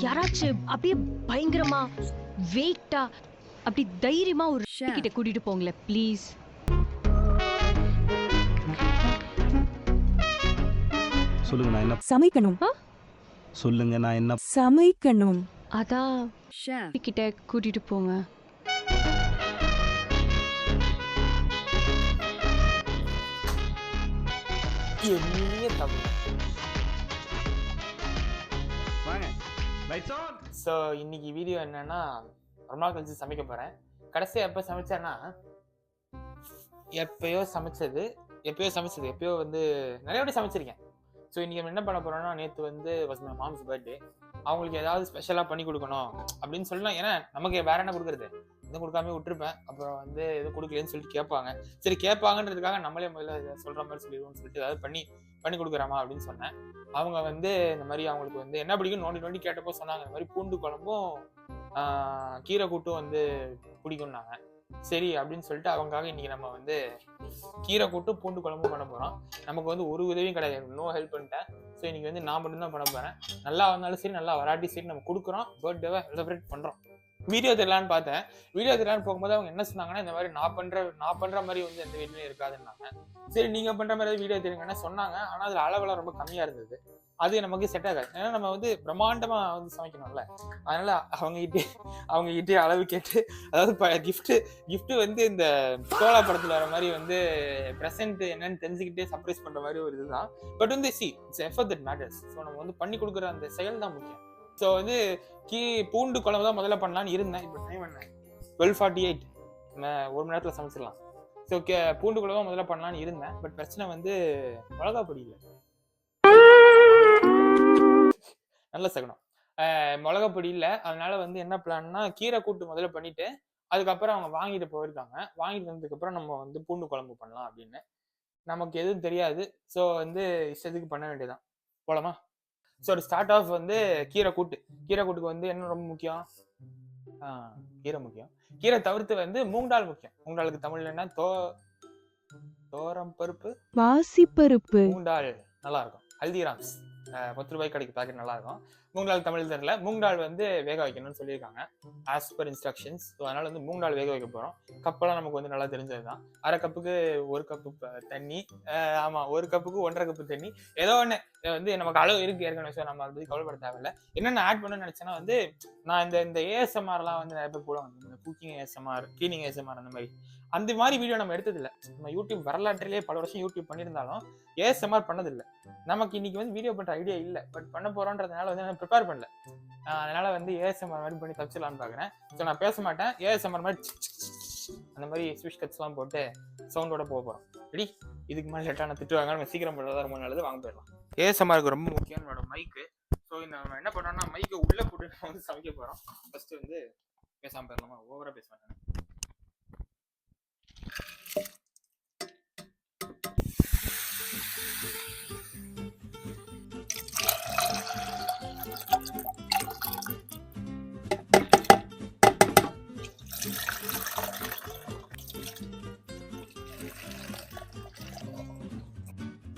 யாராச்சும் அப்படியே பயங்கரமா வெயிட்டா அப்படி தைரியமா ஒரு கிட்ட கூட்டிட்டு போங்களேன் ப்ளீஸ். சொல்லுங்க நான் என்ன சமைக்கணும். சொல்லுங்க நான் என்ன சமைக்கணும். அதான் கிட்ட கூட்டிட்டு போங்க. ஸோ இன்னைக்கு வீடியோ என்னன்னா, ரொம்ப நாள் கழிச்சு சமைக்க போறேன். கடைசியா எப்போ சமைச்சேன்னா, எப்பயோ சமைச்சது எப்பயோ வந்து நிறைய வாட்டி சமைச்சிருக்கேன். ஸோ இன்னைக்கு நம்ம என்ன பண்ண போறோம்னா, நேற்று வந்து மை மாம்ஸ் பர்த்டே. அவங்களுக்கு ஏதாவது ஸ்பெஷலாக பண்ணி கொடுக்கணும் அப்படின்னு சொல்லலாம். ஏன்னா நமக்கு வேற என்ன கொடுக்குறது, எதுவும் கொடுக்காம விட்டுருப்பேன். அப்புறம் வந்து எதுவும் கொடுக்கலன்னு சொல்லிட்டு கேட்பாங்க. சரி கேட்பாங்கன்றதுக்காக நம்மளே முதல்ல சொல்ற மாதிரி சொல்லிடுவோம்னு சொல்லிட்டு ஏதாவது பண்ணி கொடுக்குறாமா அப்படின்னு சொன்னேன். அவங்க வந்து இந்த மாதிரி அவங்களுக்கு வந்து என்ன பிடிக்கும் நோண்டி கேட்டப்போ சொன்னாங்க, இந்த மாதிரி பூண்டு குழம்பும் கீரை கூட்டும் வந்து பிடிக்கும்னாங்க. சரி அப்படின்னு சொல்லிட்டு அவங்காக இன்னைக்கு நம்ம வந்து கீரை கூட்டு பூண்டு குழம்பும் பண்ண போறோம். நமக்கு வந்து ஒரு உதவியும் கிடையாது, நோ ஹெல்ப் பண்ணிட்டேன். ஸோ இன்னைக்கு வந்து நான் மட்டும்தான் பண்ண போறேன். நல்லா வந்தாலும் சரி, நல்லா வராட்டி சரி, நம்ம கொடுக்குறோம், பர்த்டேவை செலிப்ரேட் பண்றோம். வீடியோ தெரியலான்னு பார்த்தேன். வீடியோ தெரியலான்னு போகும்போது அவங்க என்ன சொன்னாங்கன்னா, இந்த மாதிரி நான் பண்ற மாதிரி வந்து எந்த வீட்லையும் இருக்காதுன்னாங்க. சரி நீங்க பண்ற மாதிரி வீடியோ தெரியுங்கன்னா சொன்னாங்க. ஆனா அதுல அளவெல்லாம் ரொம்ப கம்மியா இருந்தது. அது நமக்கு செட் ஆகாது. ஏன்னா நம்ம வந்து பிரம்மாண்டமா வந்து சமைக்கணும்ல. அதனால அவங்க கிட்டே அளவு கேட்டு, அதாவது கிஃப்ட் வந்து இந்த சோழா படத்துல வர மாதிரி வந்து பிரசன்ட் என்னன்னு தெரிஞ்சுக்கிட்டே சர்ப்ரைஸ் பண்ற மாதிரி ஒரு இதுதான். பட் வந்து it's effort that matters. So நம்ம வந்து பண்ணி கொடுக்குற அந்த செயல் தான் முக்கியம். ஸோ வந்து பூண்டு குழம்பு தான் முதல்ல பண்ணலான்னு இருந்தேன். இப்போ டைம் என்ன 12:48, ஒரு மணி நேரத்தில் சமைச்சிடலாம். ஸோ பூண்டு குழம்பு முதல்ல பண்ணலான்னு இருந்தேன். பட் பிரச்சனை வந்து மிளகா பொடி இல்லை, நல்ல சகுனம், மிளகா பொடி இல்லை. அதனால வந்து என்ன பிளான்னா, கீரை கூட்டு முதல்ல பண்ணிட்டு அதுக்கப்புறம் அவங்க வாங்கிட்டு போயிருக்காங்க. வாங்கிட்டு வந்ததுக்கப்புறம் நம்ம வந்து பூண்டு குழம்பு பண்ணலாம் அப்படின்னு. நமக்கு எதுவும் தெரியாது. ஸோ வந்து இஷ்டத்துக்கு பண்ண வேண்டியதான். போலாமா? ஸோ ஸ்டார்ட் ஆஃப் வந்து கீரை கூட்டுக்கு வந்து என்ன ரொம்ப முக்கியம்? கீரை முக்கியம். கீரை தவிர்த்து வந்து மூங்கால் முக்கியம். மூங்காலுக்கு தமிழ்ல என்ன? தோரம் பருப்பு, பாசிப்பருப்பு. மூங்கால் நல்லா இருக்கும். ஹல்திராம்ஸ் 10 ரூபாய்க்கு கிடைக்கும் பாக்கெட், நல்லா இருக்கும். மூங்கால் தமிழ் தெரியல. மூங்கால் வந்து வேக வைக்கணும்னு சொல்லியிருக்காங்க ஆஸ் பர் இன்ஸ்ட்ரக்ஷன்ஸ். ஸோ அதனால வந்து மூங்கால் வேக வைக்க போறோம். கப்பெல்லாம் நமக்கு வந்து நல்லா தெரிஞ்சதுதான். 1/2 கப்புக்கு 1 கப்பு தண்ணி, ஆமா 1 கப்புக்கு 1.5 கப்பு தண்ணி, ஏதோ ஒண்ணு வந்து நமக்கு அளவு இருக்கு ஏற்கனவே. ஸோ நம்ம அதை பத்தி கவலைப்பட தேவையில்ல. என்னென்ன ஆட் பண்ணணும்னு நினைச்சேன்னா வந்து, நான் இந்த ஏஎஸ்எம்ஆர்லாம் வந்து நிறைய பேர் போடுவாங்க, இந்த குக்கிங் ஏஎஸ்எம்ஆர், கிளீனிங் ஏஎஸ்எம்ஆர், அந்த மாதிரி வீடியோ நம்ம எடுத்ததில்லை. நம்ம யூடியூப் வரலாற்றிலேயே பல வருஷம் யூடியூப் பண்ணியிருந்தாலும் ஏஎஸ்எம்ஆர் பண்ணதில்லை. நமக்கு இன்னைக்கு வந்து வீடியோ பண்ற ஐடியா இல்லை, பட் பண்ண போறோன்றதுனால வந்து நான் ப்ரிப்பேர் பண்ணல. அதனால வந்து ஏஎஸ்எம்ஆர் மாதிரி பண்ணி தப்பிச்சிடலான்னு பாக்குறேன். ஸோ நான் பேச மாட்டேன், ஏஎஸ்எம்ஆர் மாதிரி அந்த மாதிரி ஸ்விட்ச் கட்ஸ்லாம் போட்டு சவுண்டோட போறோம். ரெடி? இதுக்கு மேலே லேட்டாக நான் திட்டுவாங்க, நம்ம சீக்கிரம் பண்ணுறதா ரொம்ப நல்லது. வாங்க போயிடலாம். ஏஎஸ்எம்ஆருக்கு ரொம்ப முக்கியம் என்னோட மைக்கு. ஸோ இந்த நம்ம என்ன பண்ணோம்னா, மைக்கை உள்ள போட்டு நம்ம வந்து சமைக்க போறோம். ஃபர்ஸ்ட் வந்து பேசாம போயிடலாமா? ஓவரா பேச மாட்டேன்.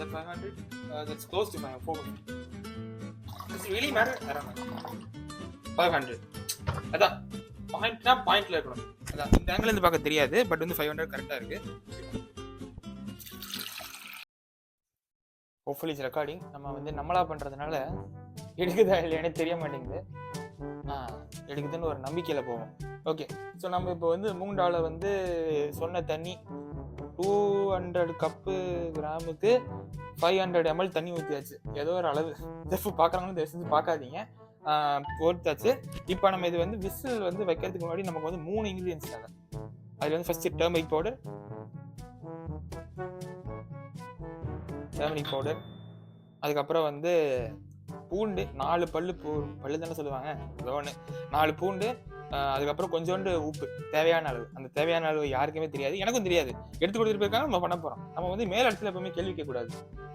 That 500, that's close to my 400. Does it really matter? I don't know. 500. அதான் பாயிண்ட்னா பாயிண்ட்ல இருக்கணும். அதான் இந்த ஆங்கிள் இருந்து பார்க்க தெரியாது, பட் வந்து 500 கரெக்டா இருக்கு. Hopefully it's recording. நம்ம வந்து நம்மளா பண்றதுனால எடுக்குதா இல்லையானே தெரிய மாட்டேங்குது. எடுக்குதுன்னு ஒரு நம்பிக்கையில போவோம். ஓகே, ஸோ நம்ம இப்போ வந்து மூங்கால வந்து சொன்ன தண்ணி 200 கப்பு கிராமுக்கு 500 ml தண்ணி ஊற்றியாச்சு. ஏதோ ஒரு அளவு பார்க்குறவங்களும் தயவு செஞ்சு பார்க்காதீங்க, போட்டாச்சு. இப்போ நம்ம இது வந்து விசில் வந்து வைக்கிறதுக்கு முன்னாடி நமக்கு வந்து 3 இன்க்ரீடியன்ஸ் தேவை. அதில் வந்து ஃபர்ஸ்ட் டர்மரிக் பவுடர், அதுக்கப்புறம் வந்து பூண்டு 4 பல்லு தானே சொல்லுவாங்க, ஏதோ ஒன்று 4 பூண்டு, அதுக்கப்புறம் கொஞ்சோண்டு உப்பு, தேவையான அளவு. அந்த தேவையான அளவு யாருக்குமே தெரியாது, எனக்கும் தெரியாது. எடுத்து கொடுத்துட்டு போயிருக்காங்க, நம்ம பண்ண போறோம். நம்ம வந்து மேல் இடத்துல எப்பவுமே கேள்வி கேட்க கூடாது.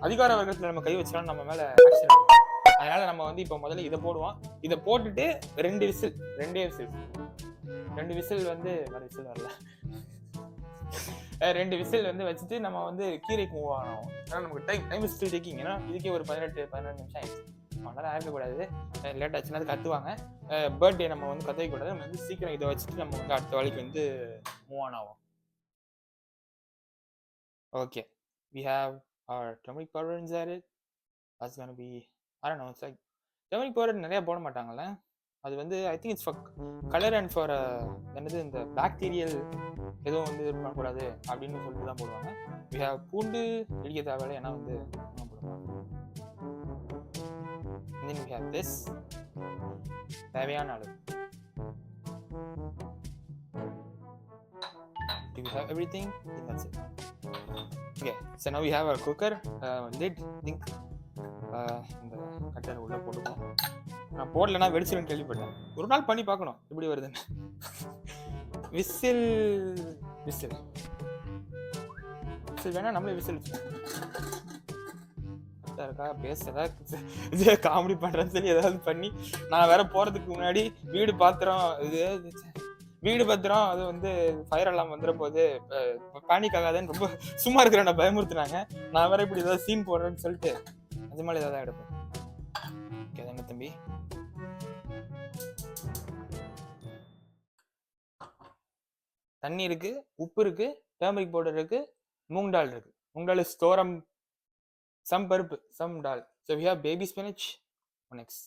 அதிகார வர்க்கத்துல நம்ம கை வச்சாலும் நம்ம மேல ஆக்ஷன். அதனால நம்ம வந்து இப்போ முதல்ல இதை போடுவோம். இதை போட்டுட்டு 2 விசில் வந்து வர விசில் வரல 2 விசில் வந்து வச்சுட்டு நம்ம வந்து கீரைக்கு மூவ் ஆகணும். ஏன்னா நமக்கு டைம் இஸ் ஸ்டில் டேக்கிங். ஏன்னா இதுக்கே ஒரு 18 நிமிஷம் ஆயிடுச்சு. அதனால இருக்கக்கூடாது. லேட் ஆச்சுன்னா அது கத்துவாங்க. பர்த்டே நம்ம வந்து கத்த வைக்கக்கூடாது. நம்ம வந்து சீக்கிரம் இதை வச்சுட்டு நம்ம வந்து அடுத்த வேலைக்கு வந்து மூவ் ஆன் ஆகும். Okay, we have our turmeric powder inside it. That's gonna be, I don't know, it's like turmeric powder நிறைய போட மாட்டாங்கல்ல. அது வந்து ஐ think it's for colour and for என்னது இந்த பாக்டீரியல் எதுவும் வந்து பண்ணக்கூடாது அப்படின்னு சொல்லிட்டு தான் போடுவாங்க. we have பூண்டு இடிக்க தேவையில்லை, ஏன்னா வந்து போடுவாங்க. and then we have this தேவையான அளவு. do we have everything? I think that's it. Okay, so now we have our cooker lid. think இந்த கட்டர் உள்ள போட்டுப்போம். நான் போடலன்னா வெடிச்சிடும் கேள்விப்பட்டேன். ஒரு நாள் பண்ணி பார்க்கணும் எப்படி வருதுன்னு. விசில் விசில் விசில் வேணா நம்மளே விசில் இருக்கா பேச ஏதாவது காமெடி பண்றேன்னு சொல்லி ஏதாவது பண்ணி நான் வேற போறதுக்கு முன்னாடி வீடு பாத்திரம் அது வந்து ஃபயர் எல்லாம் வந்துட போது பேனிக் ஆகாதுன்னு ரொம்ப சும்மா இருக்கிற பயமுறுத்தினாங்க. நான் வேற இப்படி ஏதாவது சீன் போடுறேன்னு சொல்லிட்டு அது மாதிரி ஏதாவது எடுப்பேன். ஓகே என்ன தம்பி, தண்ணி இருக்கு, உப்பு இருக்கு, டர்மரிக் பவுடர் இருக்கு, மூங் டால் இருக்கு. மூங் டால் இஸ் தோரம், some paruppu, some dal. So we have baby spinach. Next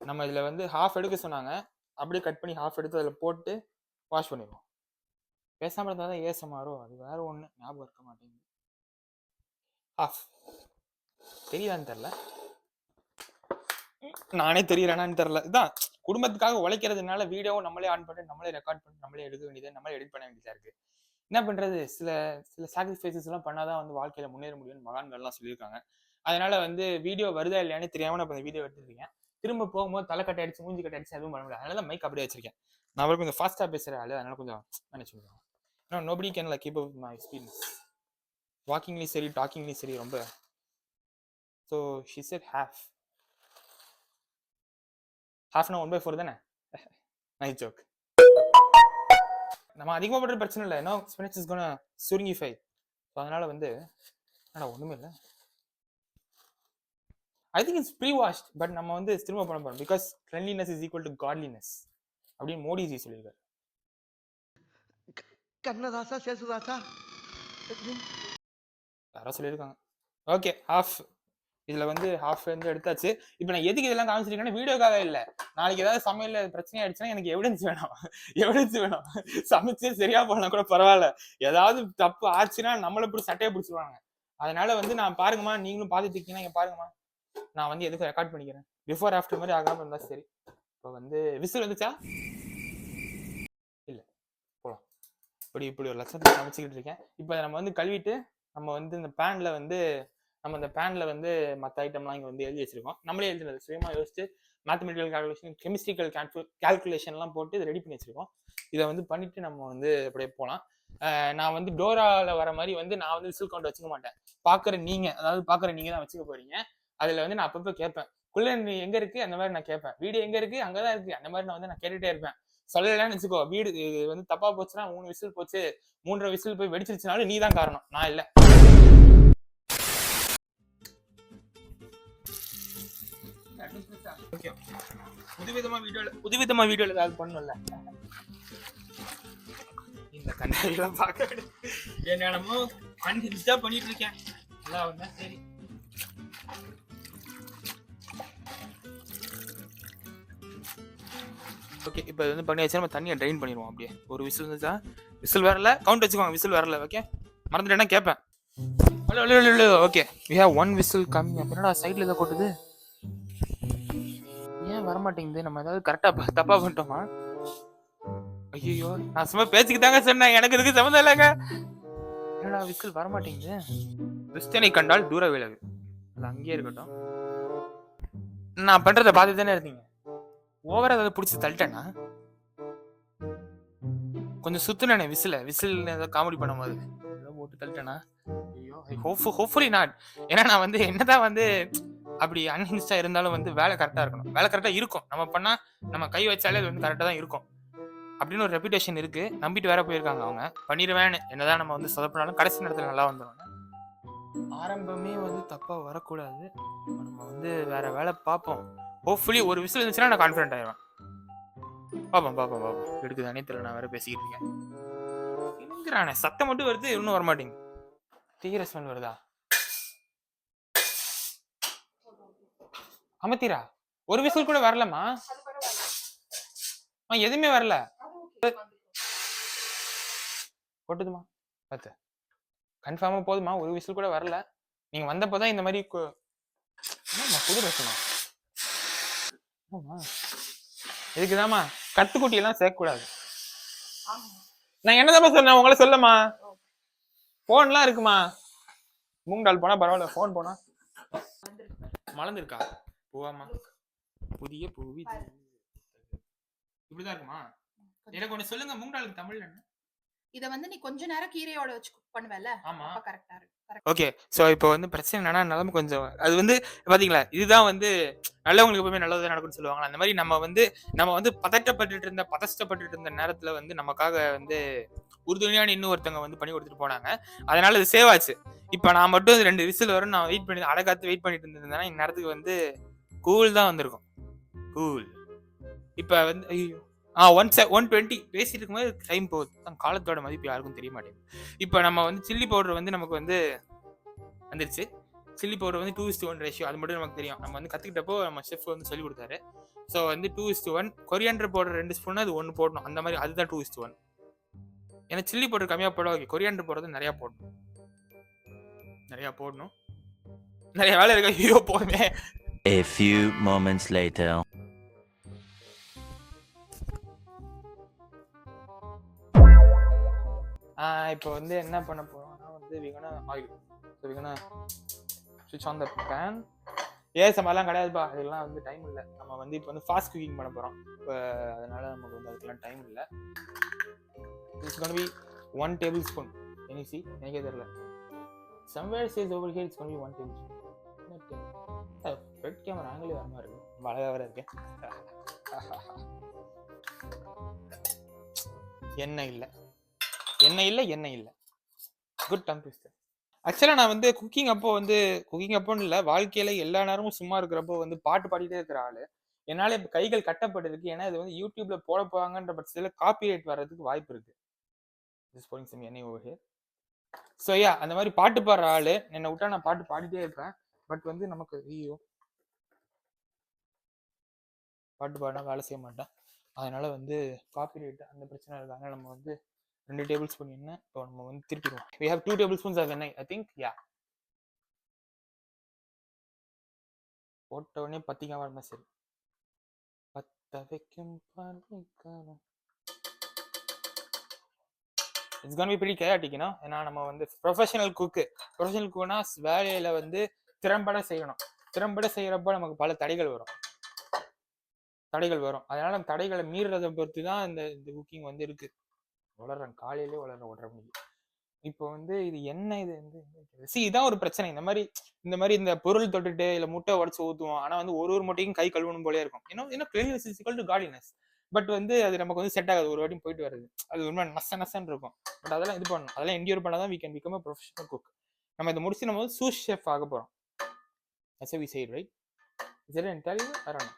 நம்ம இதில் வந்து ஹாஃப் எடுக்க சொன்னாங்க, அப்படியே கட் பண்ணி ஹாஃப் எடுத்து அதில் போட்டு வாஷ் பண்ணிடுவோம். பேசாமல் இருந்தால் தான் ஏசமாரோ, அது வேற ஒன்று ஞாபகம் இருக்க மாட்டேங்குது. ஹாஃப் தெரியுதான்னு தெரில, நானே தெரியறேனான்னு தெரில. இதான் குடும்பத்துக்காக உழைக்கிறதுனால வீடியோவும் நம்மளே ஆன் பண்ணி நம்மளே ரெக்கார்ட் பண்ணி நம்மளே எடுக்க வேண்டியது, நம்மளே எடிட் பண்ண வேண்டியதாக இருக்கு. என்ன பண்றது, சில சாக்ரிஃபைசஸ் எல்லாம் பண்ணாதான் வந்து வாழ்க்கையில முன்னேற முடியும்னு மகான்கள்லாம் சொல்லியிருக்காங்க. அதனால வந்து வீடியோ வருதா இல்லையான்னு தெரியாம நான் இந்த வீடியோ எடுத்துருக்கேன். திரும்ப போகும்போது தலை கட்டை அடிச்சு மூஞ்சி கட்டை அடிச்சு எதுவும் பண்ண முடியாது. அதனால மைக் அப்படியே வச்சிருக்கேன். நான் அவருக்கு கொஞ்சம் ஃபாஸ்டா பேசுற ஆளு, அதனால கொஞ்சம் மேனேஜ் பண்ணுவேன். Nobody can like keep up my experience. வாக்கிங்லயும் சரி டாக்கிங்லயும் சரி ரொம்ப. ஸோ ஷி செட் ஹாஃப்னா 1/4 தானே. Nice joke. நம்ம அதிகமாக பண்ணுற பிரச்சனை இல்லை. ஏன்னா ஸ்பினச் இஸ் கோனா சுருங்கிஃபை. ஸோ அதனால வந்து ஒன்றுமே இல்லை. I think it's prewashed, but நம்ம வந்து திரும்ப பண்ண போறோம். Because cleanliness is equal to godliness அப்படின்னு மோடிஜி சொல்லியிருக்காரு. கண்ணதாசா சேசுதாசா யாரோ சொல்லியிருக்காங்க. ஓகே, ஹாஃப் இதுல வந்து ஹாஃப் வந்து எடுத்தாச்சு. இப்போ நான் எதுக்கு இதெல்லாம் காமிச்சிருக்கேன்னா வீடியோக்காக இல்லை. நாளைக்கு ஏதாவது சமையல பிரச்சனை ஆயிடுச்சுன்னா எனக்கு எவிடன்ஸ் வேணும். சமைச்சு சரியா போனா கூட பரவாயில்ல, ஏதாவது தப்பு ஆச்சுன்னா நம்மளை இப்படி சட்டையை பிடிச்சிருவாங்க. அதனால வந்து நான் பாருங்கம்மா, நீங்களும் பார்த்துட்டு இருக்கீங்கன்னா இங்க பாருங்கம்மா, நான் வந்து எதுக்கும் ரெக்கார்ட் பண்ணிக்கிறேன். பிஃபோர் ஆஃப்டர் மாதிரி ஆகாம இருந்தா சரி. இப்போ வந்து விசில் வந்துச்சா இல்ல, போலாம். இப்படி ஒரு லட்சத்தை சமைச்சுக்கிட்டு இருக்கேன். இப்போ நம்ம வந்து கழுவிட்டு நம்ம வந்து இந்த பேன்ல வந்து மற்ற ஐட்டம்லாம் இங்கே வந்து எழுதி வச்சிருக்கோம். நம்மளே எழுதுனது சுயமா யோசிச்சு மேத்தமெட்டிக்கல் கால்குலேஷன், கெமிஸ்ட்ரிக்கல் கால்குலேஷன்லாம் போட்டு இதை ரெடி பண்ணி வச்சிருக்கோம். இதை வந்து பண்ணிட்டு நம்ம வந்து அப்படியே போகலாம். நான் வந்து டோராவில் வர மாதிரி வந்து நான் வந்து விசில் கவுண்ட் வச்சுக்க மாட்டேன். பார்க்குற நீங்கள் தான் வச்சுக்க போறீங்க. அதில் வந்து நான் அப்பப்போ கேட்பேன், குள்ளன் எங்கே இருக்கு அந்த மாதிரி நான் கேட்பேன். வீடு எங்கே இருக்கு அங்கே தான் இருக்கு அந்த மாதிரி நான் கேட்டுகிட்டே இருப்பேன். சொல்லலைன்னு வச்சுக்கோ, வீடு வந்து தப்பா போச்சுன்னா 3 விசில் போச்சு, 3.5 விசில் போய் வெடிச்சிருச்சுனாலும் நீ தான் காரணம், நான் இல்லை. புதுவிதமா வீடியோல ஏதாவது பண்ணும்ல. இந்த கண்ணாடிலாம் பார்க்க என்னமோ அன்ஹின்ஜா பண்ணிட்டு இருக்கேன். எல்லாம் வந்தா சரி. ஓகே, இப்போ இது வந்து பண்ணியாச்சு. நம்ம தண்ணியை ட்ரைன் பண்ணிடுவோம். அப்படியே ஒரு விசில் வந்துச்சா, விசில் வரல கவுண்ட் வச்சுக்கோங்க, விசில் வரல. ஓகே, மறந்துட்டேன்னா கேட்பேன். Okay, we have 1 whistle coming. என்னடா சைடில் இதை கொட்டுது, ஏன் வரமாட்டேங்குது? நம்ம ஏதாவது கரெக்டாக தப்பா பண்ணிட்டோமா? ஐயோ, நான் சும்மா பேச்சுக்கு தாங்க சொன்னேன், எனக்கு இதுக்கு சம்மந்தம் இல்லைங்க. என்னடா விசில் வரமாட்டேங்குது? கிறிஸ்டியனை கண்டால் தூர விலகு, அது அங்கேயே இருக்கட்டும். நான் பண்றதை பார்த்து தானே இருந்தீங்க. ஓவரா ஏதாவது பிடிச்சி தள்ளிட்டேன்னா கொஞ்சம் சுத்துனே விசில் ஏதாவது காமெடி பண்ணும் போது ஏதாவது போட்டு தள்ளிட்டேன்னா ஐயோ, ஹோப்ஃபுல்லி நாட். ஏன்னா நான் வந்து என்னதான் வந்து அப்படி அன்ஹின்ஸ்டா இருந்தாலும் வந்து வேலை கரெக்டா இருக்கணும். வேலை கரெக்டா இருக்கும், நம்ம பண்ணா நம்ம கை வச்சாலே அது வந்து கரெக்டா தான் இருக்கும் அப்படின்னு ஒரு ரெப்யூட்டேஷன் இருக்கு. நம்பிட்டு வேற போயிருக்காங்க அவங்க. பண்ணிடுவேன்னு என்னதான் நம்ம வந்து சொதப்பினாலும் கடைசி நேரத்துல நல்லா வந்துடும். ஆரம்பமே வந்து தப்பா வரக்கூடாது. நம்ம வந்து வேற வேலை பார்ப்போம். ஹோப்ஃபுல்லி ஒரு விசில் இருந்துச்சுன்னா நான் கான்ஃபிடென்ட் ஆயிடுவேன். பாப்போம். எடுக்குதானே தெரியல, நான் வேற பேசிக்கிட்டு இருக்கேன். என்கிறானே சத்தம் மட்டும் வருது, இன்னும் வரமாட்டேங்குது. தீர ஸ்மெல் வருதா? அமர்த்திரா, ஒரு விசில் கூட வரலமா? எதுவுமே வரல. போட்டுதுமா பார்த்து கன்ஃபார்மா போதுமா? ஒரு விசில் கூட வரல. நீங்க வந்தப்போதான் இந்த மாதிரி புது ரசமா இதுக்குதாம்மா கத்துக்குட்டி எல்லாம் சேர்க்கக்கூடாது. நான் என்னதான் சொன்னேன் உங்களை சொல்லமா? போன்லாம் இருக்குமா? மூங்கால் போனா பரவாயில்ல, போன் போனா மலர்ந்துருக்கா? பூவாமா புதிய பூவி இப்படிதான் இருக்குமா? எனக்கு ஒண்ணு சொல்லுங்க, மூங்காலுக்கு தமிழ்ல என்ன? இத வந்து நீ கொஞ்ச நேரம் கீரையோட வச்சு குக் பண்ணுவல, அப்ப கரெக்ட்டா இருக்கு. ஓகே, சோ இப்போ வந்து பிரச்சனை என்னன்னா, நிலைமை கொஞ்சம் அது வந்து பாத்தீங்களா, இதுதான் வந்து நல்லவங்களுக்கு எப்பவுமே நல்லது நடக்கும்னு சொல்லுவாங்க. அந்த மாதிரி நம்ம வந்து பதஷ்டப்பட்டு இருந்த நேரத்துல வந்து நமக்காக வந்து உறுதுணையான இன்னொருத்தவங்க வந்து பண்ணி கொடுத்துட்டு போனாங்க. அதனால இது சேவ் ஆச்சு. இப்ப நான் மட்டும் 2 விசில் வரும் நான் வெயிட் பண்ணி அடகாத்து வெயிட் பண்ணிட்டு இருந்தேன்னா இந்நேரத்துக்கு வந்து கூல் தான் வந்திருக்கும். கூல் இப்ப வந்து ஐயோ 120 பேசிட்டு இருக்கும்போது டைம் போகுது. காலத்தோட மதிப்பு யாருக்கும் தெரிய மாட்டேங்குது. இப்போ நம்ம வந்து சில்லி பவுடர் வந்து நமக்கு வந்து வந்துருச்சு. சில்லி பவுடர் வந்து 2:1 ரேஷியோ, அது மட்டும் நமக்கு தெரியும். நம்ம வந்து கற்றுக்கிட்டப்போ நம்ம செஃப் வந்து சொல்லி கொடுத்தாரு. ஸோ வந்து 2:1. கொரியாண்டர் பவுடர் 2 ஸ்பூன் அது 1 போடணும். அந்த மாதிரி அதுதான் 2:1. ஏன்னா சில்லி பவுடர் கம்மியாக போட ஓகே, கொரியாண்டர் பவுடர் நிறையா போடணும். நிறைய வேலை இருக்கு. ஐயோ போதுமே. A few moments later. இப்போ வந்து என்ன பண்ண போறோம்னா வந்து switch on the pan. சமையலாம் கிடையாதுப்பா, அதெல்லாம் வந்து டைம் இல்லை. நம்ம வந்து இப்போ வந்து ஃபாஸ்ட் குக்கிங் பண்ண போறோம். இப்போ அதனால நமக்கு வந்து அதுக்கெல்லாம் டைம் இல்லை. It's going to be 1 tablespoon. Can you see? எனக்கே தெரியல. Somewhere says over here it's going to be 1 tablespoon. Red camera ஆங்கிலே வர மாதிரி இருக்கு. அழகா வேற இருக்கு. எண்ணெய் இல்லை. Good tongue twister. ஆக்சுவலாக நான் வந்து குக்கிங் அப்போன்னு இல்லை, வாழ்க்கையில எல்லா நேரமும் சும்மா இருக்கிறப்போ வந்து பாட்டு பாடிட்டே இருக்கிற ஆளு. என்னால இப்போ கைகள் கட்டப்பட்டிருக்கு. ஏன்னா இது வந்து யூடியூப்ல போட போவாங்கன்ற பட்சத்தில் காப்பிரைட் வர்றதுக்கு வாய்ப்பு இருக்கு. ஸோ அந்த மாதிரி பாட்டு பாடுற ஆளு என்னை விட்டா நான் பாட்டு பாடிட்டே இருப்பேன். பட் வந்து நமக்கு பாட்டு பாடினா வேலை செய்ய மாட்டேன். அதனால வந்து காப்பிரைட் அந்த பிரச்சனை இருக்காங்க. நம்ம வந்து 2 tablespoon எண்ணெய் இப்போ நம்ம வந்து திருப்பிடுவோம். we have 2 tablespoons of எண்ணெய். I think போட்ட உடனே பத்திக்காம இருந்தா சரி. பத்த வைக்கும் பார்வைக்காலம். It's gonna be pretty chaotic, ஏன்னா நம்ம வந்து ப்ரொஃபஷனல் குக்குனா வேலையில வந்து திறம்பட செய்யணும். திறம்பட செய்யறப்போ நமக்கு பல தடைகள் வரும். அதனால நம்ம தடைகளை மீறதை பொறுத்து தான் இந்த குக்கிங் வந்து இருக்கு. காலையிலே வளர்றேன் 1:30 மணிக்கு. இப்போ வந்து இது என்ன, இது வந்து இதான் ஒரு பிரச்சனை. இந்த மாதிரி இந்த பொருள் தொட்டுட்டு இல்ல முட்டை உடச்சு ஊத்துவோம். ஆனா வந்து ஒரு முட்டையும் கை கழுவணும் போலே இருக்கும். ஏன்னா cleanliness is equal to godliness. But வந்து அது நமக்கு வந்து செட் ஆகாது. ஒரு வாட்டி போயிட்டு வருது, அது உண்மை நசன்னு இருக்கும். பட் அதெல்லாம் இது பண்ணணும். அதெல்லாம் என்டியூர் பண்ணாதான் we can become a professional cook. நம்ம இதை முடிச்சு நம்ம வந்து சூஸ் ஷெஃப் ஆக போறோம். That's how we say it, right? Is that in Telugu? I don't know.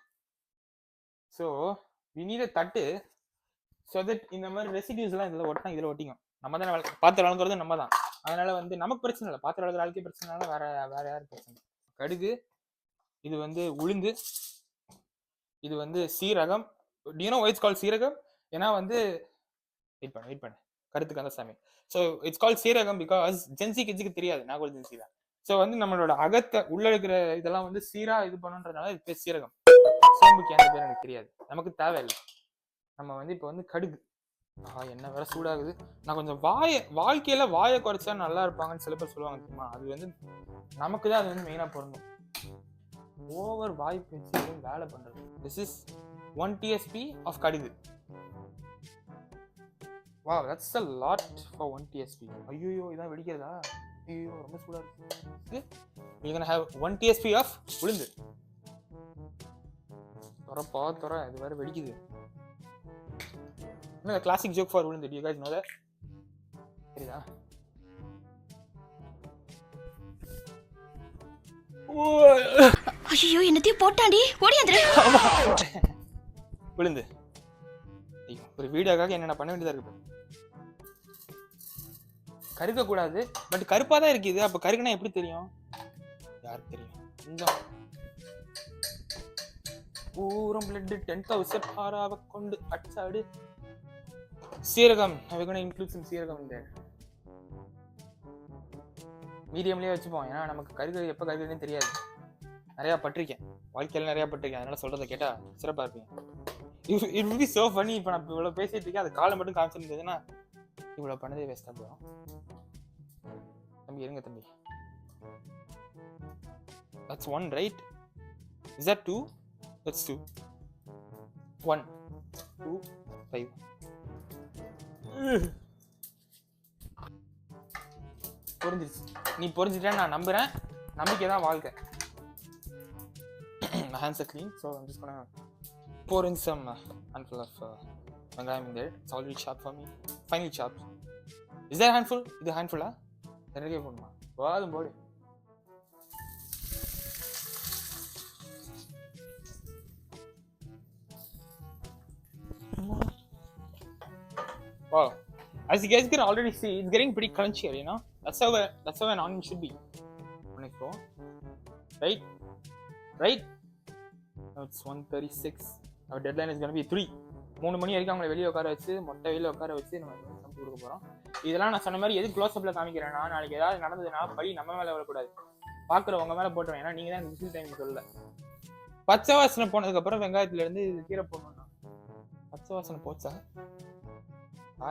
So we need a தட்டு. ஸோ தட் இந்த மாதிரி ரெசிடியூஸ் எல்லாம் இதில் ஒட்டிக்கும். நம்ம தான் பாத்திரம் வளர்க்குறது நம்ம தான். அதனால வந்து நமக்கு பிரச்சனை இல்லை. பாத்திரம் வளர்க்குற ஆளுக்கே பிரச்சனை இல்லை, வேற யாரும் பிரச்சனை. கடுகு, இது வந்து உளுந்து, இது வந்து சீரகம். Do you know why it's called சீரகம்? ஏன்னா வந்து வெயிட் பண்ணு கருத்துக்கு அந்த சாமி. ஸோ இட்ஸ் கால்ட் சீரகம் பிகாஸ் ஜென்சி கிட்ஸுக்கு தெரியாது. நான் கூட ஜென்சி தான். ஸோ வந்து நம்மளோட அகத்தை உள்ள இருக்கிற இதெல்லாம் வந்து சீரா இது பண்ணுன்றதுனால இது பேர் சீரகம். சோம்புக்கு அந்த பேர் எனக்கு தெரியாது, நமக்கு தேவையில்லை. நம்ம வந்து இப்போ வந்து கடுகு. என்ன வேற சூடாகுது. நான் கொஞ்சம் வாழ்க்கையில வாயை குறைச்சா நல்லா இருப்பாங்கன்னு சில பேர் சொல்லுவாங்க தெரியுமா? அது வந்து நமக்கு தான் அது வந்து மெயினா பொருந்தும். ஓவர் வாய் பேச்சு வேலை பண்றது. திஸ் இஸ் 1 TSP ஆஃப் கடுகு. Wow, that's a lot for 1 TSP. ஐயோ இதான் வெடிக்கிறதா? ஐயோ ரொம்ப சூடா இருக்கு. You're gonna have 1 TSP of உளுந்து. தர இது வேற வெடிக்குது. A classic joke for உளுந்து. Do you guys know that? சரிதா? ஐயோ என்னத்தையும் போட்டாண்டி ஓடியாந்துரு. விழுந்து ஒரு வீடியோக்காக என்னென்ன பண்ண வேண்டியதா இருக்கு. கருக்க கூடாது, பட் கருப்பா தான் இருக்குது. அப்ப கருக்குனா எப்படி தெரியும்? யாருக்கு தெரியும்? கொஞ்சம் பூரம் பிளட் 10,000 ஆறாவ கொண்டு அச்சாடு. சீரகம், இன்க்ளூட் சம் சீரகம் இந்த மீடியம்லயே வச்சுப்போம். ஏன்னா நமக்கு கருகு எப்ப கருகுன்னு தெரியாது. நிறைய பட்டிருக்கேன், வாழ்க்கையில நிறைய பட்டிருக்கேன். அதனால சொல்றதை கேட்டா சிறப்பா இருப்பீங்க. It will be so funny. இப்போ நான் இவ்வளவு பேசிட்டு இருக்கேன், அது காலை மட்டும் காமிச்சிருந்ததுன்னா இவ்வளவு பண்ணதே வேஸ்டா போயிடும். தம்பி இருங்க தம்பி. That's 1, right? Is that 2? That's 2. 1, 2, 5. புரிஞ்சிருச்சு. நீ புரிஞ்சுட்டேன்னு நான் நம்புறேன். நம்பிக்கை தான் வாழ்க்கை. My hands are clean, so I'm just gonna pour in some handful of வெங்காயம் in there. It's already chopped for me. Finely chopped. Is that handful? இது handful-ஆ? நிறைய போடுமா? போதும் போடு. Wow. As you guys can already see, it's getting pretty crunchy, you know? That's how an onion should be. Right? Right? Now it's 1:36. Our deadline is going to be 3. 3 மணி வரைக்கும் அவங்களை வெளியே உட்கார வச்சு, மொட்டை வெளியில் உட்கார வச்சு நம்ம சமைச்சு கொடுக்க போகிறோம். இதெல்லாம் நான் சொன்ன மாதிரி எது க்ளோஸ்அப்பில் காமிக்கிறேன்னா, நாளைக்கு ஏதாவது நடந்ததுன்னா பழி நம்ம மேலே வரக்கூடாது, பார்க்குறவங்க மேலே போட்டுருவேன். ஏன்னா நீங்கள் தான் எனக்கு விசில் டைம் சொல்லல. பச்சை வாசனை போனதுக்கப்புறம் வெங்காயத்துலேருந்து கீரை போடணும்னா பச்சை வாசனை போச்சா?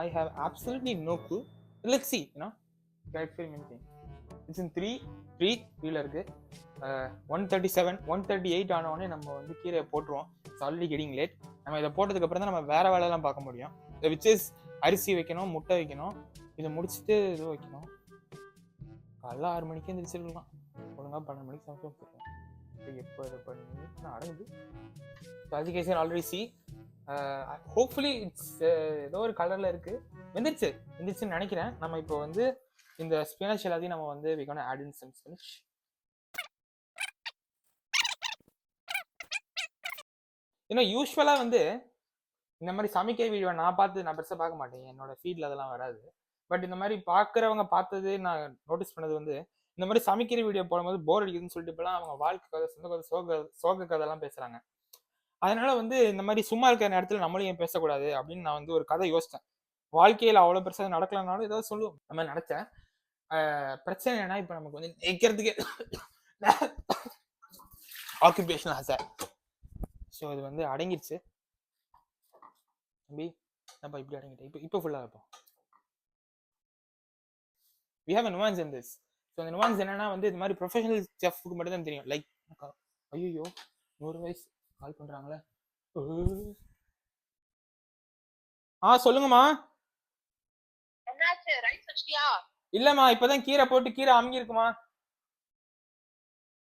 I have absolutely no clue. Let's see, you know. Experimenting. It's in 3 கீழே இருக்கு. 1:37, 1:38 ஆனோடனே நம்ம வந்து கீரையை போட்டுருவோம். It's already getting late. நம்ம இதை போட்டதுக்கு அப்புறம் தான் நம்ம வேற வேலையெல்லாம் பார்க்க முடியும். விச் இஸ் அரிசி வைக்கணும், முட்டை வைக்கணும், இதை முடிச்சுட்டு இது வைக்கணும். காலைல 6 மணிக்கு எழுந்திரிச்சிருக்கலாம். ஒழுங்காக 12 மணிக்கு சமைச்சு வச்சுருக்கேன். எப்போ இதை பண்ணி நான் அடங்குது. எஜுகேஷன் ஆல்ரெடி சி. ஹோப்ஃபுல்லி இட்ஸ் ஏதோ ஒரு கலரில் இருக்குது. வெந்துருச்சுன்னு நினைக்கிறேன். நம்ம இப்போ வந்து இந்த ஸ்பினச் எல்லாத்தையும் நம்ம வந்து we gonna add in some spinach. ஏன்னா யூஸ்வலாக வந்து இந்த மாதிரி சமைக்கிற வீடியோ நான் பெருசாக பார்க்க மாட்டேன். என்னோட ஃபீல்டில் அதெல்லாம் வராது. பட் இந்த மாதிரி பார்க்குறவங்க பார்த்தது நான் நோட்டீஸ் பண்ணது வந்து இந்த மாதிரி சமைக்கிற வீடியோ போடும்போது போர் அடிக்குதுன்னு சொல்லிட்டு இப்போலாம் அவங்க வாழ்க்கை கதை, சொந்த கதை, சோக கதைலாம் பேசுகிறாங்க. அதனால வந்து இந்த மாதிரி சும்மா இருக்கிற நேரத்தில் நம்மளும் ஏன் பேசக்கூடாது அப்படின்னு நான் வந்து ஒரு கதை யோசித்தேன். வாழ்க்கையில் அவ்வளோ பெருசாக நடக்கலனாலும் ஏதாவது சொல்லுவோம் நம்ம நினச்சேன். பிரச்சனை என்னன்னா இப்போ நமக்கு வந்து நிற்கிறதுக்கு ஆக்குபேஷன் ஆசை. ஸோ இது வந்து அடங்கிடுச்சு. தம்பி நம்ம இப்படி அடங்கிட்டேன். இப்போ ஃபுல்லாக வைப்போம். we have a nuance in this. So அந்த nuance என்னன்னா வந்து இது மாதிரி ப்ரொஃபஷனல் செஃப்க்கு மட்டும் தான் தெரியும். லைக் ஐயோ 100 வயசு கால் பண்றாங்களே. சொல்லுங்கம்மா. என்னாச்சு? ரைஸ் வச்சிட்டியா? இல்லம்மா, இப்பதான் கீரை போட்டு கீரை அமுங்கி இருக்குமா.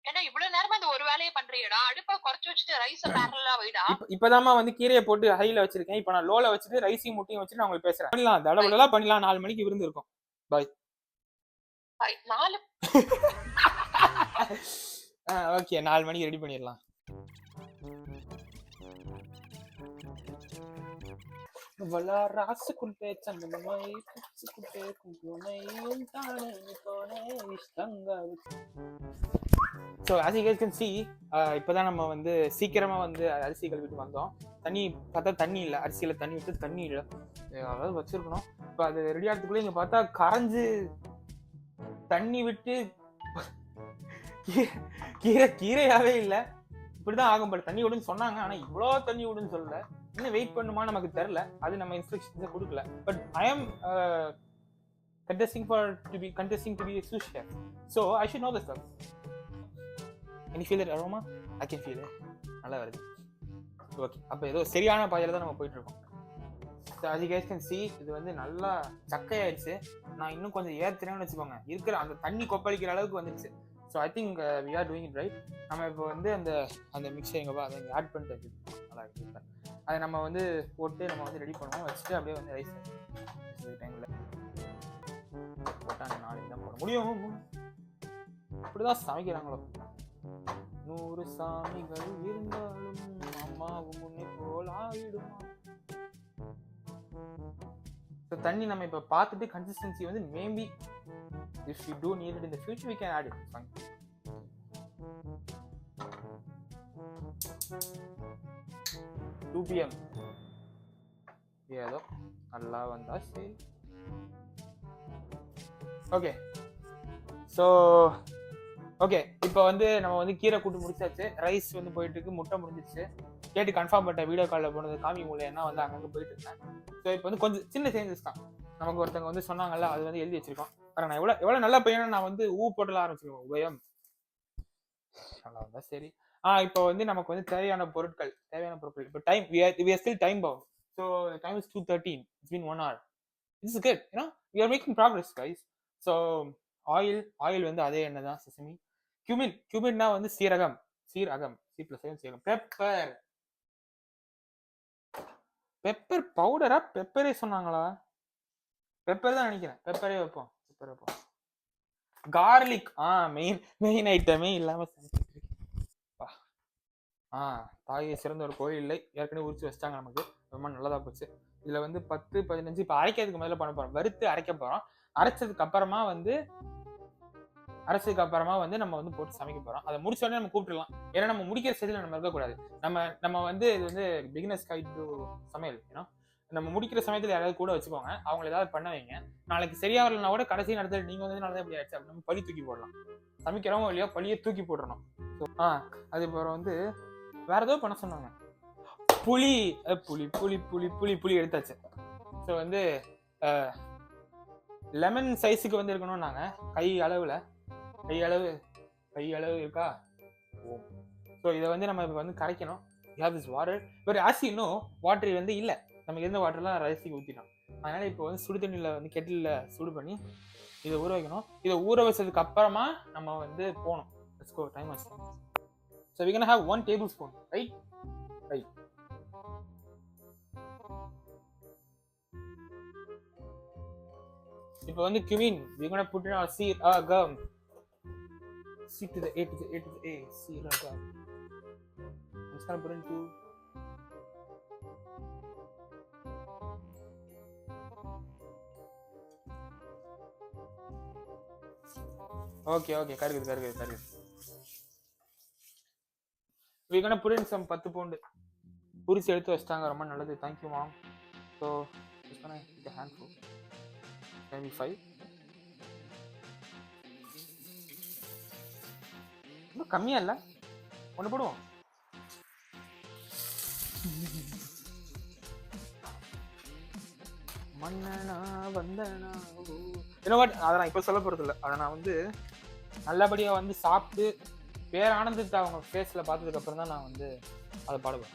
ஏன்னா இவ்வளவு நேரமா இந்த ஒரு வேலையை பண்றீடா? அடுப்பை குறைச்சு வச்சுட்டு ரைஸ் பேரலா வைடா. இப்பதாம்மா வந்து கீரையை போட்டு ஹைல வச்சிருக்கேன். இப்போ நான் லோல வச்சுட்டு ரைஸையும் முட்டையும் வச்சுட்டு நான் உங்களுக்கு பேசுறேன். பண்ணலாம், தடபடலாம் பண்ணலாம். 4 மணிக்கு விருந்து இருக்கும். பாய். 4 ஓகே, 4 மணிக்கு ரெடி பண்ணிடலாம். வலா ராசுக்குண்டே சந்தனமாய் குச்சுக்குண்டே குங்குமை உண்டானே நிகோனே இஷ்டங்க. So as you guys can see, இப்போதான் நம்ம வந்து சீக்கிரமா வந்து அரிசி கழுவிட்டு வந்தோம். தண்ணி பார்த்தா தண்ணி இல்லை, அரிசியில் தண்ணி விட்டு தண்ணி இல்லை, அதாவது வச்சிருக்கணும். இப்போ அது ரெடி ஆகிறதுக்குள்ளே இங்கே பார்த்தா கரைஞ்சு தண்ணி விட்டு கீரையாவே இல்லை. இப்படிதான் ஆகும். பட் தண்ணி விடுன்னு சொன்னாங்க, ஆனால் இவ்வளோ தண்ணி விடுன்னு சொல்லல. இன்னும் வெயிட் பண்ணுமா நமக்கு தெரியல, அது நம்ம இன்ஸ்ட்ரக்ஷன்ஸை கொடுக்கல. பட் ஐ ஆம் contesting to be a sous chef, so I should know this stuff. Can you feel that aroma? I can feel it. நல்லா வருது. ஓகே, அப்போ ஏதோ சரியான பாதையில் தான் நம்ம போயிட்டு இருக்கோம். So as you guys can see, இது வந்து நல்லா சக்கையாயிடுச்சு. நான் இன்னும் கொஞ்சம் ஏற்றுறேன்னு வச்சுக்கோங்க. இருக்கிற அந்த தண்ணி கொப்பளிக்கிற அளவுக்கு வந்துடுச்சு. So I think we are doing it right. நம்ம இப்போ வந்து அந்த மிக்சர் எங்கப்பா அதை இங்கே ஆட் பண்ணிட்டு நல்லா இருக்கு. அதை நம்ம வந்து போட்டு நம்ம வந்து ரெடி பண்ணுவோம். வச்சுட்டு அப்படியே வந்து ரைஸ் டைமில் போட்டால் நாளைக்கு தான் போட முடியும். இப்படிதான் சமைக்கிறாங்களோ. 100 சாமிகள் இருந்தாலும் அம்மாவும் முன்னே போல் ஆகிடுமா. So, தண்ணி நம்ம இப்ப பார்த்துட்டு கன்சிஸ்டன்சி வந்து maybe if we do need it in the future we can add it. Fine. PM ஏதோ நல்லா வந்தா சரி. ஓகே ஸோ ஓகே இப்போ வந்து நம்ம வந்து கீரை கூட்டு முடிச்சாச்சு. ரைஸ் வந்து போயிட்டு இருக்கு, முட்டை முடிஞ்சிச்சு. கேட்டு கன்ஃபார்ம் பண்ணிட்டேன். வீடியோ காலில் போனது காமி மூலையன்னா வந்து அங்கங்கே போயிட்டு இருந்தேன். ஸோ இப்போ வந்து கொஞ்சம் சின்ன சேஞ்சஸ் தான். நமக்கு ஒருத்தவங்க வந்து சொன்னாங்கல்ல, அது வந்து எழுதி வச்சிருக்கோம். ஆனால் நான் எவ்வளோ நல்ல பையனா நான் வந்து போட்டலாம் ஆரம்பிச்சிருக்கேன். உபயம் நல்லா இருந்தா சரி. இப்போ வந்து நமக்கு வந்து தேவையான பொருட்கள் இப்போ time we are still time bound. So time is 2:13. It's been 1 hour. This is good, you know, we are making progress guys. So oil வந்து அதே எண்ணெய் தான், sesame. cuminனா வந்து சீரகம் சீரகம். பெப்பர் பவுடரா பெப்பரே சொன்னாங்களா? பெப்பர் தான் நினைக்கிறேன். பெப்பரே வைப்போம். கார்லிக் மெயின் ஐட்டமே இல்லாம தாயை சிறந்த ஒரு கோயில் இல்லை, ஏற்கனவே உரிச்சு வச்சிட்டாங்க. நமக்கு ரொம்ப நல்லதா போச்சு. இதுல வந்து 10-15 இப்போ அரைக்கிறதுக்கு முதல்ல பண்ண போறோம். வறுத்து அரைக்க போறோம். அரைச்சதுக்கு அப்புறமா வந்து நம்ம வந்து போட்டு சமைக்க போறோம். அதை முடிச்ச உடனே நம்ம கூப்பிட்டுலாம். ஏன்னா நம்ம முடிக்கிற ஸ்டேஜ்ல நம்ம இருக்கக்கூடாது. நம்ம வந்து இது வந்து பிகினர்ஸ் கைட் டு சமையல். ஏன்னா நம்ம முடிக்கிற சமயத்துல யாராவது கூட வச்சுக்கோங்க, அவங்க ஏதாவது பண்ண வைங்க. நாளைக்கு சரியா வரலன்னா கூட கடைசி நேரத்தில் நீங்க வந்து நல்லா இப்படி ஆயிடுச்சு அப்படின்னு நம்ம பழி தூக்கி போடலாம். சமைக்கிறவங்க இல்லையா பழியை தூக்கி போட்டுறணும். அது அப்புறம் வந்து வேற ஏதோ பண்ண சொன்னாங்க. புளி எடுத்தாச்சு. ஸோ வந்து லெமன் சைஸுக்கு வந்து இருக்கணும். நாங்க கை அளவு இருக்கா? ஸோ இதை வந்து நம்ம இப்போ வந்து கரைக்கணும். வாட்டர் வாட்டர் வந்து இல்லை, நமக்கு இருந்த வாட்டர்லாம் ரைஸுக்கு ஊற்றிட்டோம். அதனால இப்போ வந்து சுடு தண்ணியில் வந்து கெட்டிலில் சூடு பண்ணி இதை ஊற வைக்கணும். இதை ஊற வச்சதுக்கு அப்புறமா நம்ம வந்து போகணும். Let's go, time is. So we're gonna have 1 tablespoon, right? இப்போ வந்து cumin, we're gonna put in our seeragam. C to the A to the A to the A, seeragam. I'm just gonna put in 2. Okay, கருகுது. We're gonna put in some 10 pound. புரிச்சு எடுத்து வச்சிட்டாங்க, ரொம்ப நல்லது. Thank you mom. So just gonna take a handful, maybe 5. இன்னும் கம்மியா இல்ல, ஒண்ணு போடுவோம். மன்னனா வந்தனா அதை நான் இப்ப சொல்ல போறது இல்லை. அதை நான் வந்து நல்லபடியா வந்து சாப்பிட்டு பேர் ஆனந்தத்தை அவங்க ஃபேஸ்ல பார்த்ததுக்கு அப்புறம் தான் நான் வந்து அதை பாடுவேன்.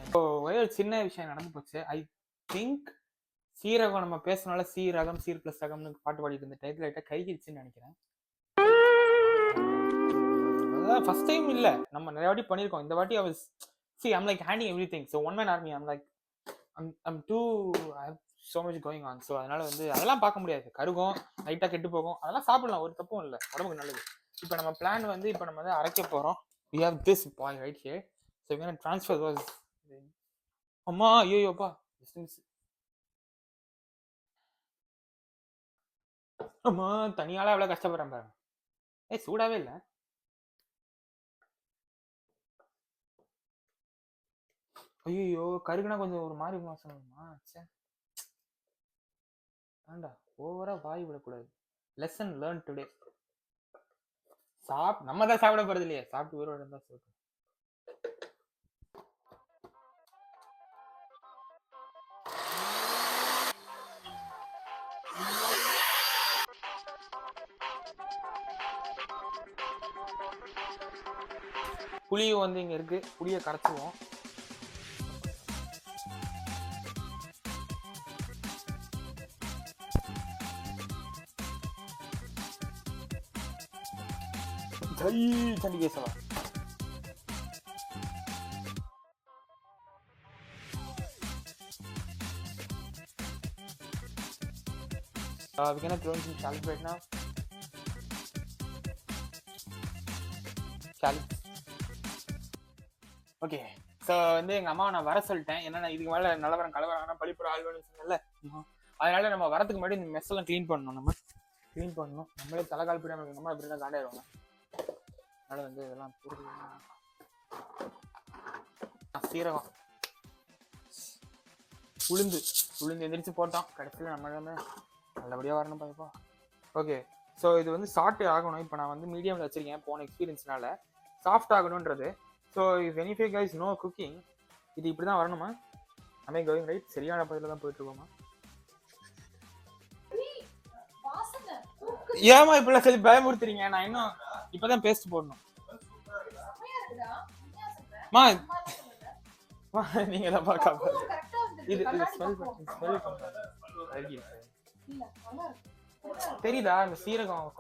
இப்போ ஒரே ஒரு சின்ன விஷயம் நடந்து போச்சு. ஐ திங்க் சீரகம் நம்ம பேசினால சீரகம் சீர் பிளஸ் ரகம்னு பாட்டு பாடிட்டு இருந்த டைட்டில் லைட்டா கைகிடுச்சுன்னு நினைக்கிறேன். அதான் ஃபர்ஸ்ட் டைம் இல்ல, நம்ம நிறைய வாட்டி பண்ணிருக்கோம். இந்த வாட்டி I'm like handling everything. So one man army, I'm too, I have so much going on. So அதனால வந்து அதெல்லாம் பார்க்க முடியாது. கருகும், லைட்டா கெட்டு போகும், அதெல்லாம் சாப்பிடலாம், ஒரு தப்பும் இல்லை, உடம்புக்கு நல்லது. இப்போ நம்ம பிளான் வந்து இப்போ நம்ம வந்து அரைக்க போறோம். We have this boy right here. So we're going to transfer those. அம்மா ஐயோப்பா, அம்மா தனியால எவ்வளவு கஷ்டப்படுறேன் பாருங்க. சூடாவே இல்லை. ஐயோ கருகுனா கொஞ்சம் ஒரு மாதிரி மாசமா. வேண்டா, ஓவரா வாய் விடக்கூடாது. Lesson learn today. நம்ம தான் சாப்பிட போறது இல்லையே, சாப்பிட்டு உயிரோட இருந்தா சொல்றேன். புளியும் வந்து இங்க இருக்கு, புளியை கரைச்சிடுவோம். சண்டிகேசவா we're gonna throw in some salt right now. Challenge. Okay, so வந்து எங்கள் அம்மாவை நான் வர சொல்லிட்டேன். ஏன்னா இதுக்கு மேலே நல்லவரம் கலவரம் பழிப்புற ஆழ்வன்னு சொன்னல, அதனால நம்ம வரதுக்கு முன்னாடி இந்த மெஸ் எல்லாம் க்ளீன் பண்ணணும். நம்மளே தலைகால் போய் நம்ம அம்மா எப்படி தான் காண்டாயிருவாங்க. அதனால வந்து இதெல்லாம் சீரகம் உளுந்து எந்திரிச்சு போட்டோம். கடைசியில் நம்ம நல்லபடியாக வரணும் பாப்பா. ஓகே, ஸோ இது வந்து சாஃப்ட் ஆகணும். இப்போ நான் வந்து மீடியமில் வச்சிருக்கேன் போன எக்ஸ்பீரியன்ஸ்னால சாஃப்ட் ஆகணுன்றது. ஸோ இஃப் எனி ஃபே கைஸ் நோ குக்கிங், இது இப்படி தான் வரணுமா? அமே கோயிங் ரைட், சரியான பதில தான் போயிட்டு இருக்கோமா? ஏமா இப்பெல்லாம் சொல்லி பயமுறுத்துறீங்க? நான் இன்னும் இப்பதான் பேஸ்ட் போடணும். நீங்க தான் பாக்க இது ஸ்மெல் தெரியுதா? இந்த சீரகம்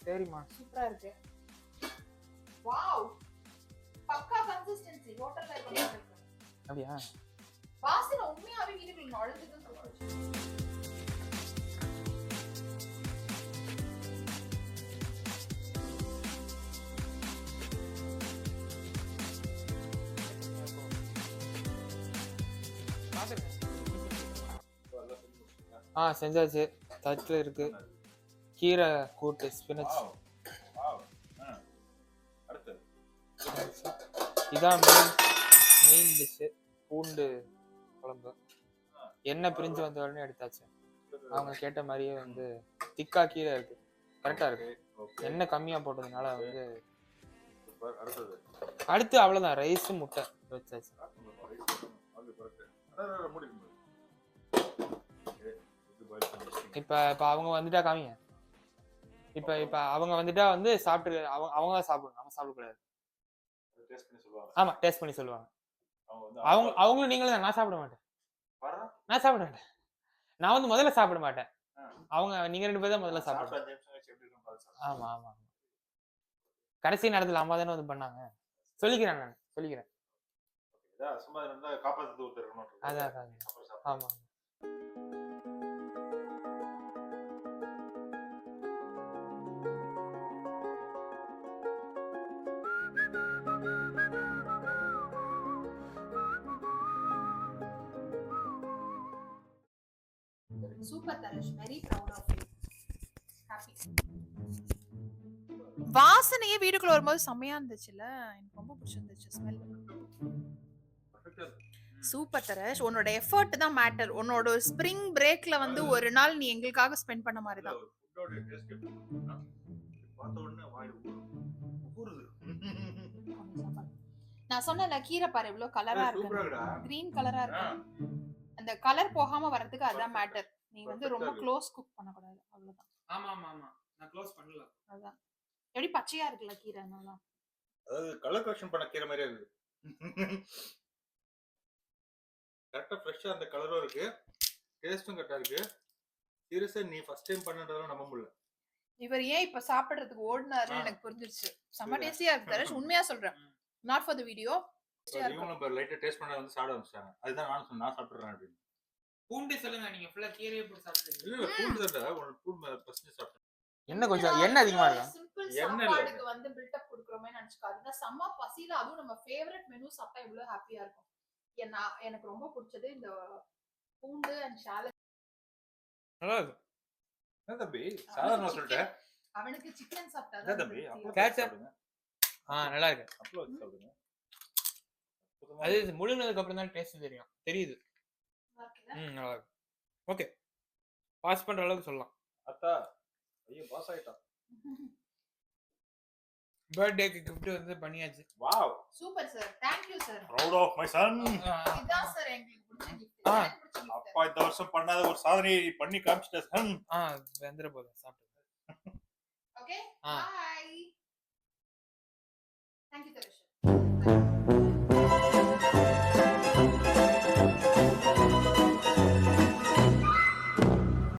சரிம்மா, சூப்பரா இருக்கு. வாவ், பக்கா கன்சிஸ்டன்சி ஹோட்டல்ல இருக்கு. அப்படியா? வாசனை உண்மையாவே வீட்டுக்குள்ள நுழைஞ்சதுன்னு சொல்லுச்சு. செஞ்சாச்சு. தட்டு இருக்கு, கீரை கூட்டு, ஸ்பினச். இதான் மெயின் டிஷ்ஷு, பூண்டு குழம்பு. எண்ணெய் பிரிஞ்சு வந்த உடனே எடுத்தாச்சு. அவங்க கேட்ட மாதிரியே வந்து திக்கா கீரை இருக்கு, கரெக்டா இருக்கு. எண்ணெய் கம்மியா போட்டதுனால வந்து அடுத்து அவ்வளவுதான், ரைஸ் முட்டை வச்சாச்சு. இப்ப அவங்க வந்துட்டா காமிங்க. இப்ப அவங்க வந்துட்டா வந்து சாப்பிட்டு அவங்க சாப்பிடணும், நம்ம சாப்பிடக்கூடாது. ஆமா, டேஸ்ட் பண்ணி சொல்லுவாங்க. அவங்களும் நீங்களும். நான் சாப்பிட மாட்டேன். நான் வந்து முதல்ல சாப்பிட மாட்டேன். நீங்க 2 பேர் தான் முதல்ல சாப்பிடுங்க. ஆமா, கடைசி நேரத்துல அம்மா தானே வந்து பண்ணாங்க. சொல்லிக்கிறேன். அதான். ஆமா. Super Taresh, very proud of you. Happy. வாசனையே வீட்டுக்குள்ள வரும்போது செம்மையா இருந்துச்சுல, எனக்கு ரொம்ப பிடிச்சிருந்துச்சு ஸ்மெல். சூப்பர் தரேஷ், உன்னோட எஃபர்ட் தான் மேட்டர். உன்னோட ஸ்ப்ரிங் பிரேக்ல வந்து ஒரு நாள் நீ எங்களுக்காக ஸ்பெண்ட் பண்ண மாதிரி தான். நான் சொன்னல, கீரை பாரு எவ்வளவு கலரா இருக்கு, கிரீன் கலரா இருக்கு. அந்த கலர் போகாம வரதுக்கு அதான் மேட்டர். நீ வந்து ரொம்ப க்ளோஸ் குக் பண்ண கூடாது, அவ்வளவுதான். ஆமா, நான் க்ளோஸ் பண்ணல. அதான் எப்படி பச்சையா இருக்குல கீரை, நல்லா. அதாவது கலர் கரெக்ஷன் பண்ண கீரை மாதிரியே இருக்கு. கரெக்டா ஃப்ரெஷ்ஷா அந்த கலரும் இருக்கு, டேஸ்டும் கரெக்டா இருக்கு. சீரியஸா நீ ஃபர்ஸ்ட் டைம் பண்ணறதால நம்ப முடியல. இவர் ஏன் இப்ப சாப்பிடுறதுக்கு ஓடுனாருன்னு எனக்கு புரிஞ்சிருச்சு. செம்ம டேஸ்டியா இருக்கு தரேஷ், உண்மையா சொல்றேன். Not for the video. இவங்க இப்ப லைட்டா டேஸ்ட் பண்ண வந்து சாப்பிட ஆரம்பிச்சாங்க. அதுதான் நான் சொன்னேன், நான் சாப்பிடுறேன் அப்படின்னு. பூண்டு சொல்லுங்க, நீங்க ஃபுல்லா கீரையே போட்டு சாப்பிடுறீங்க. இல்ல பூண்டு தான் ஒரு பூண்டு ஃபர்ஸ்ட் சாப்பிட்டேன். என்ன கொஞ்சம் எண்ணெய் அதிகமா இருக்கு. சிம்பிள் சாப்பாடுக்கு வந்து பில்ட் அப் கொடுக்கறோமே நினைச்சுக்காதீங்க. செம்ம பசில அதுவும் நம்ம ஃபேவரட் மெனு சாப்பிட்டா எவ்வளவு ஹாப்பியா இருக்கும். எனக்கு ரொம்ப பிடிச்சது இந்த பூண்டு அண்ட் ஷாலட். நல்லா இருக்கு. என்ன தம்பி சாதாரணமா சொல்லிட்டேன். அவனுக்கு சிக்கன் சாப்பிட்டா என்ன தம்பி கேட்சப். நல்லா இருக்கு. அப்புறம் வச்சு சாப்பிடுங்க. அது முழுனதுக்கு அப்புறம் தான் டேஸ்ட் தெரியுது. நல்லா இருக்கு. ஓகே, பாஸ் பண்ற அளவுக்கு சொல்லலாம். அத்தா ஐயோ பாஸ் ஆயிட்டா. பர்த்டேக்கு gift வந்து பண்ணியாச்சு. Wow, super sir, thank you sir. proud of my son. இதான் சார் எங்களுக்கு பிடிச்ச gift. அப்பா இந்த வருஷம் பண்ணாத ஒரு சாதனை பண்ணி காமிச்சிட்ட சன். வெந்திர போதும் சாப்பிட்டு. Okay, by.